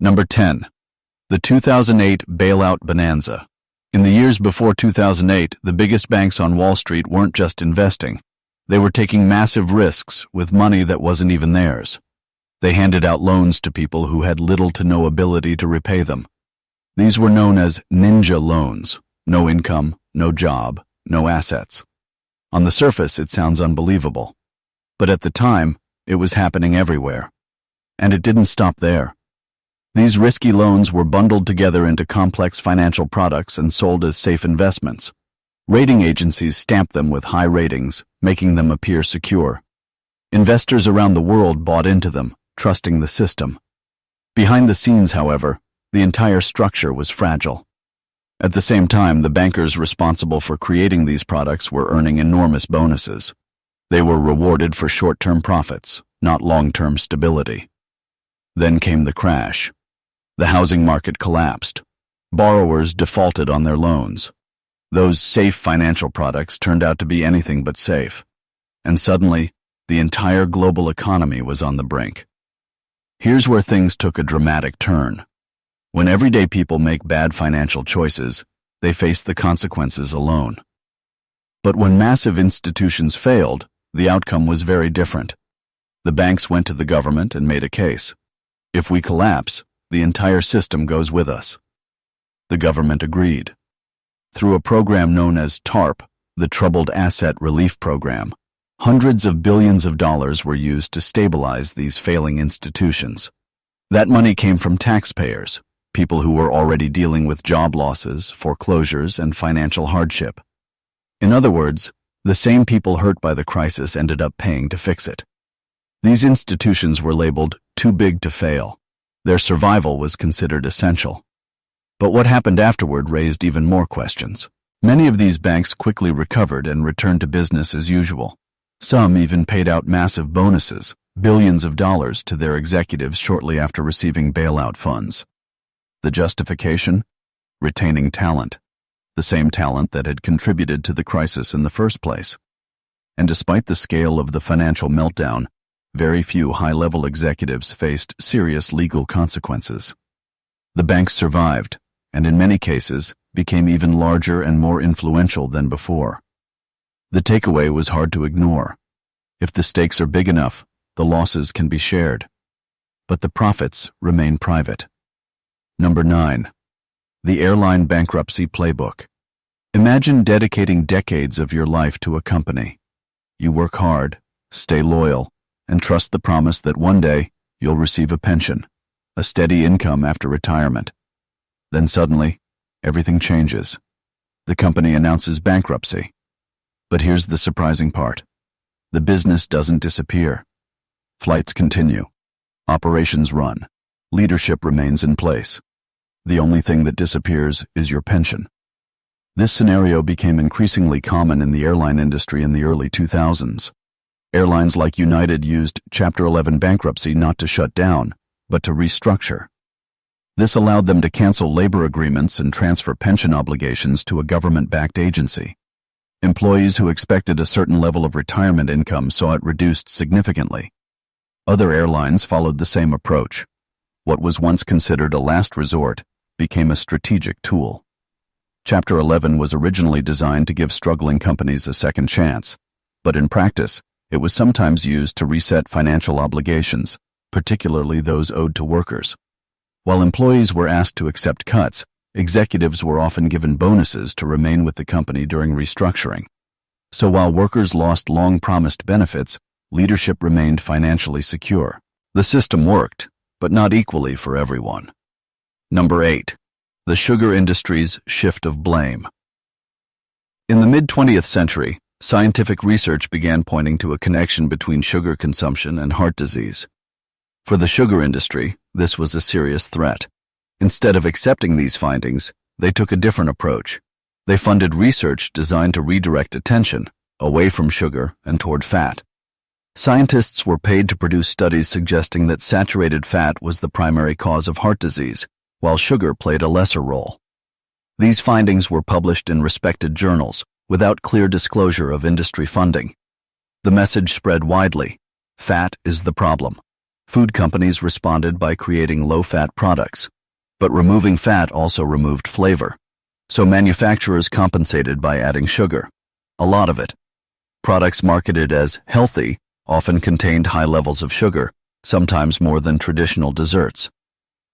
Number 10. The 2008 Bailout Bonanza. In the years before 2008, the biggest banks on Wall Street weren't just investing. They were taking massive risks with money that wasn't even theirs. They handed out loans to people who had little to no ability to repay them. These were known as ninja loans. No income, no job, no assets. On the surface, it sounds unbelievable. But at the time, it was happening everywhere. And it didn't stop there. These risky loans were bundled together into complex financial products and sold as safe investments. Rating agencies stamped them with high ratings, making them appear secure. Investors around the world bought into them, trusting the system. Behind the scenes, however, the entire structure was fragile. At the same time, the bankers responsible for creating these products were earning enormous bonuses. They were rewarded for short-term profits, not long-term stability. Then came the crash. The housing market collapsed. Borrowers defaulted on their loans. Those safe financial products turned out to be anything but safe. And suddenly, the entire global economy was on the brink. Here's where things took a dramatic turn. When everyday people make bad financial choices, they face the consequences alone. But when massive institutions failed, the outcome was very different. The banks went to the government and made a case. If we collapse, the entire system goes with us. The government agreed. Through a program known as TARP, the Troubled Asset Relief Program, hundreds of billions of dollars were used to stabilize these failing institutions. That money came from taxpayers, people who were already dealing with job losses, foreclosures, and financial hardship. In other words, the same people hurt by the crisis ended up paying to fix it. These institutions were labeled too big to fail. Their survival was considered essential. But what happened afterward raised even more questions. Many of these banks quickly recovered and returned to business as usual. Some even paid out massive bonuses, billions of dollars, to their executives shortly after receiving bailout funds. The justification? Retaining talent. The same talent that had contributed to the crisis in the first place. And despite the scale of the financial meltdown, very few high-level executives faced serious legal consequences. The banks survived, and in many cases, became even larger and more influential than before. The takeaway was hard to ignore. If the stakes are big enough, the losses can be shared. But the profits remain private. Number 9. The Airline Bankruptcy Playbook. Imagine dedicating decades of your life to a company. You work hard, stay loyal, and trust the promise that one day you'll receive a pension, a steady income after retirement. Then suddenly, everything changes. The company announces bankruptcy. But here's the surprising part. The business doesn't disappear. Flights continue. Operations run. Leadership remains in place. The only thing that disappears is your pension. This scenario became increasingly common in the airline industry in the early 2000s. Airlines like United used Chapter 11 bankruptcy not to shut down, but to restructure. This allowed them to cancel labor agreements and transfer pension obligations to a government-backed agency. Employees who expected a certain level of retirement income saw it reduced significantly. Other airlines followed the same approach. What was once considered a last resort became a strategic tool. Chapter 11 was originally designed to give struggling companies a second chance, but in practice, it was sometimes used to reset financial obligations, particularly those owed to workers. While employees were asked to accept cuts, executives were often given bonuses to remain with the company during restructuring. So while workers lost long-promised benefits, leadership remained financially secure. The system worked, but not equally for everyone. Number 8. The sugar industry's shift of blame. In the mid-20th century, scientific research began pointing to a connection between sugar consumption and heart disease. For the sugar industry, this was a serious threat. Instead of accepting these findings, they took a different approach. They funded research designed to redirect attention away from sugar and toward fat. Scientists were paid to produce studies suggesting that saturated fat was the primary cause of heart disease, while sugar played a lesser role. These findings were published in respected journals, without clear disclosure of industry funding. The message spread widely. Fat is the problem. Food companies responded by creating low-fat products, but removing fat also removed flavor. So manufacturers compensated by adding sugar, a lot of it. Products marketed as healthy often contained high levels of sugar, sometimes more than traditional desserts.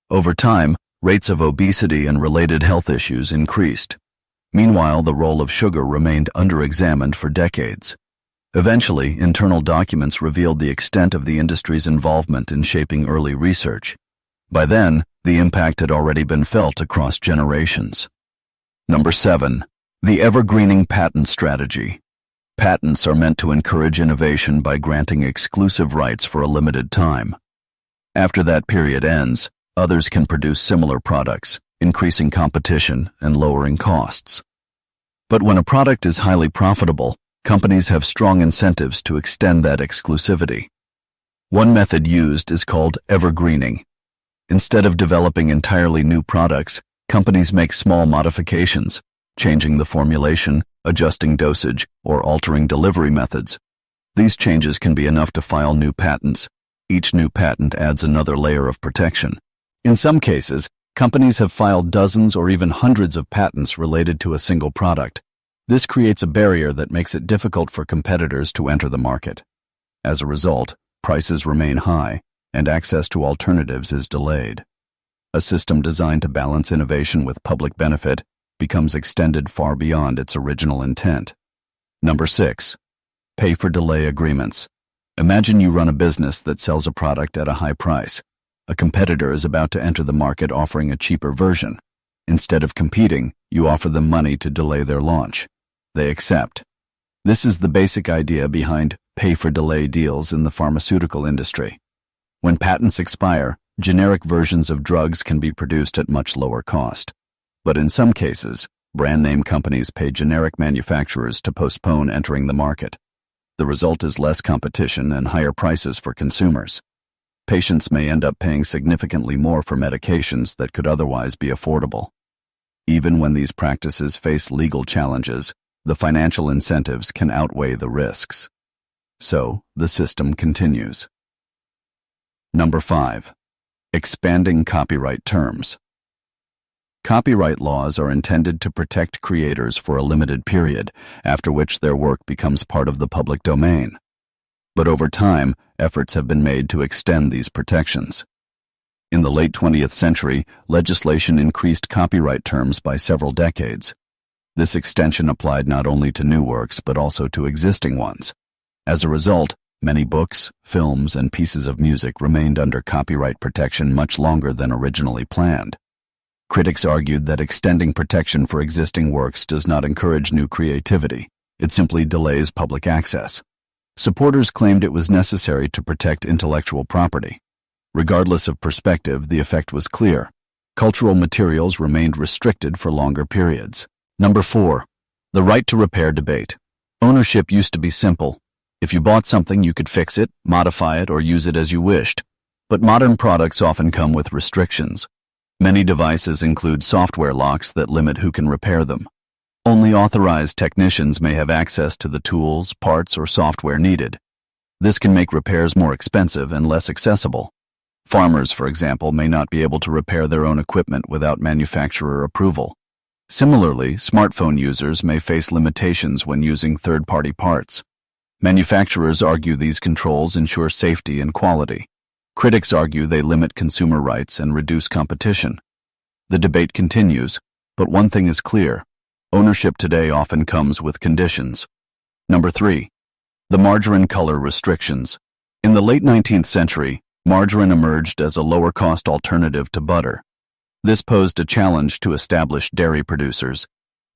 Over time, rates of obesity and related health issues increased. Meanwhile, the role of sugar remained under-examined for decades. Eventually, internal documents revealed the extent of the industry's involvement in shaping early research. By then, the impact had already been felt across generations. Number 7. The evergreening patent strategy. Patents are meant to encourage innovation by granting exclusive rights for a limited time. After that period ends, others can produce similar products, increasing competition and lowering costs. But when a product is highly profitable, companies have strong incentives to extend that exclusivity. One method used is called evergreening. Instead of developing entirely new products, companies make small modifications, changing the formulation, adjusting dosage, or altering delivery methods. These changes can be enough to file new patents. Each new patent adds another layer of protection. In some cases, companies have filed dozens or even hundreds of patents related to a single product. This creates a barrier that makes it difficult for competitors to enter the market. As a result, prices remain high, and access to alternatives is delayed. A system designed to balance innovation with public benefit becomes extended far beyond its original intent. Number 6. Pay-for-delay agreements. Imagine you run a business that sells a product at a high price. A competitor is about to enter the market offering a cheaper version. Instead of competing, you offer them money to delay their launch. They accept. This is the basic idea behind pay-for-delay deals in the pharmaceutical industry. When patents expire, generic versions of drugs can be produced at much lower cost. But in some cases, brand-name companies pay generic manufacturers to postpone entering the market. The result is less competition and higher prices for consumers. Patients may end up paying significantly more for medications that could otherwise be affordable. Even when these practices face legal challenges, the financial incentives can outweigh the risks. So, the system continues. Number 5. Expanding copyright terms. Copyright laws are intended to protect creators for a limited period, after which their work becomes part of the public domain. But over time, efforts have been made to extend these protections. In the late 20th century, legislation increased copyright terms by several decades. This extension applied not only to new works but also to existing ones. As a result, many books, films, and pieces of music remained under copyright protection much longer than originally planned. Critics argued that extending protection for existing works does not encourage new creativity. It simply delays public access. Supporters claimed it was necessary to protect intellectual property. Regardless of perspective, the effect was clear. Cultural materials remained restricted for longer periods. Number 4. The right to repair debate. Ownership used to be simple. If you bought something, you could fix it, modify it, or use it as you wished. But modern products often come with restrictions. Many devices include software locks that limit who can repair them. Only authorized technicians may have access to the tools, parts, or software needed. This can make repairs more expensive and less accessible. Farmers, for example, may not be able to repair their own equipment without manufacturer approval. Similarly, smartphone users may face limitations when using third-party parts. Manufacturers argue these controls ensure safety and quality. Critics argue they limit consumer rights and reduce competition. The debate continues, but one thing is clear. Ownership today often comes with conditions. Number 3. The margarine color restrictions. In the late 19th century, margarine emerged as a lower-cost alternative to butter. This posed a challenge to established dairy producers.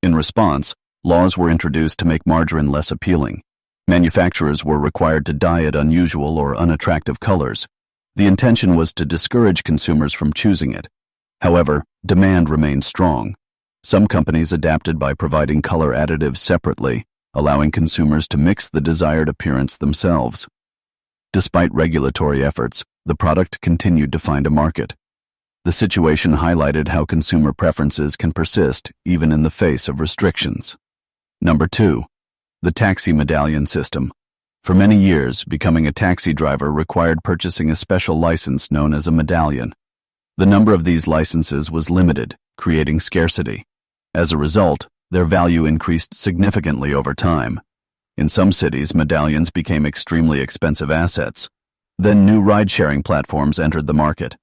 In response, laws were introduced to make margarine less appealing. Manufacturers were required to dye it unusual or unattractive colors. The intention was to discourage consumers from choosing it. However, demand remained strong. Some companies adapted by providing color additives separately, allowing consumers to mix the desired appearance themselves. Despite regulatory efforts, the product continued to find a market. The situation highlighted how consumer preferences can persist even in the face of restrictions. Number 2. The taxi medallion system. For many years, becoming a taxi driver required purchasing a special license known as a medallion. The number of these licenses was limited, creating scarcity. As a result, their value increased significantly over time. In some cities, medallions became extremely expensive assets. Then new ride-sharing platforms entered the market.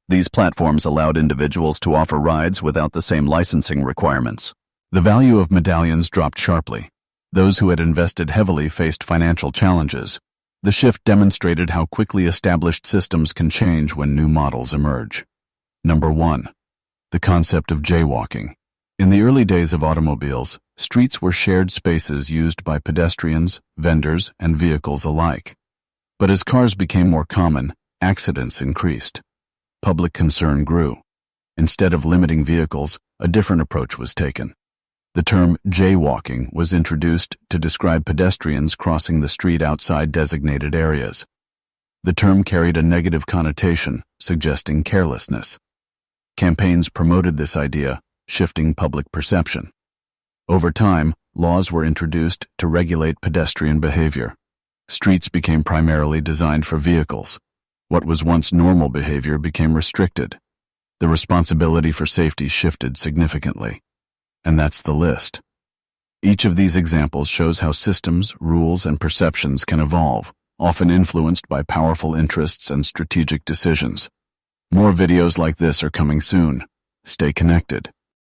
These platforms allowed individuals to offer rides without the same licensing requirements. The value of medallions dropped sharply. Those who had invested heavily faced financial challenges. The shift demonstrated how quickly established systems can change when new models emerge. Number 1. The concept of jaywalking. In the early days of automobiles, streets were shared spaces used by pedestrians, vendors, and vehicles alike. But as cars became more common, accidents increased. Public concern grew. Instead of limiting vehicles, a different approach was taken. The term jaywalking was introduced to describe pedestrians crossing the street outside designated areas. The term carried a negative connotation, suggesting carelessness. Campaigns promoted this idea, shifting public perception. Over time, laws were introduced to regulate pedestrian behavior. Streets became primarily designed for vehicles. What was once normal behavior became restricted. The responsibility for safety shifted significantly. And that's the list. Each of these examples shows how systems, rules, and perceptions can evolve, often influenced by powerful interests and strategic decisions. More videos like this are coming soon. Stay connected.